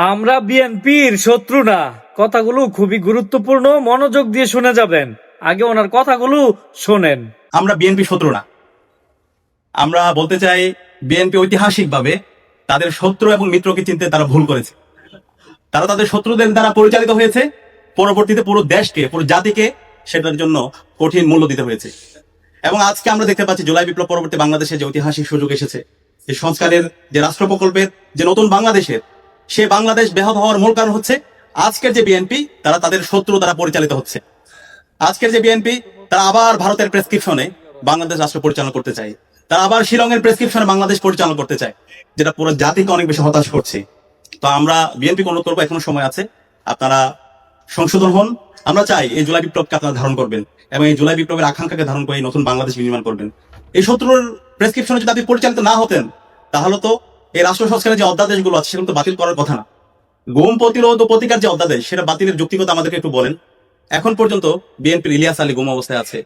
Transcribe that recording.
আমরা বিএনপির শত্রু না। কথাগুলো খুবই গুরুত্বপূর্ণ, মনোযোগ দিয়ে শুনে যাবেন। আগে ওনার কথাগুলো শোনেন। আমরা বিএনপি শত্রু না। আমরা বলতে চাই বিএনপি ঐতিহাসিকভাবে তাদের শত্রু এবং মিত্রকে চিনতে তারা ভুল করেছে। তারা তাদের শত্রুদের দ্বারা পরিচালিত হয়েছে, পরবর্তীতে পুরো দেশকে, পুরো জাতিকে সেটার জন্য কঠিন মূল্য দিতে হয়েছে। এবং আজকে আমরা দেখতে পাচ্ছি জুলাই বিপ্লব পরবর্তী বাংলাদেশে যে ঐতিহাসিক সুযোগ এসেছে, যে সংস্কারের, যে রাষ্ট্র প্রকল্পের, যে নতুন বাংলাদেশের, সে বাংলাদেশ ব্যাহত হওয়ার মূল কারণ হচ্ছে আজকের যে বিএনপি তারা তাদের শত্রু দ্বারা পরিচালিত হচ্ছে। আজকের যে বিএনপি তারা আবার ভারতের প্রেসক্রিপশনে বাংলাদেশ রাষ্ট্র পরিচালনা করতে চায়, তারা আবার শিলংয়ের প্রেসক্রিপশনে বাংলাদেশ পরিচালনা করতে চায়, যেটা পুরো জাতিকে অনেক বেশি হতাশ করছে। তো আমরা বিএনপি অনুরোধ করবো, এখনো সময় আছে, আপনারা সংশোধন হন। আমরা চাই এই জুলাই বিপ্লবকে আপনারা ধারণ করবেন এবং এই জুলাই বিপ্লবের আকাঙ্ক্ষাকে ধারণ করে এই নতুন বাংলাদেশ বিনির্মাণ করবেন। এই শত্রুর প্রেসক্রিপশনে যদি আপনি পরিচালিত না হতেন, তাহলে তো এই রাষ্ট্র সংস্কারের যে অধ্যাদেশগুলো আছে সেগুলো তো বাতিল করার কথা না। গুম প্রতিরোধ ও প্রতিকার যে অধ্যাদেশ, সেটা বাতিলের যৌক্তিকতা আমাদেরকে একটু বলেন। এখন পর্যন্ত বিএনপির ইলিয়াস আলী গুম অবস্থায় আছে।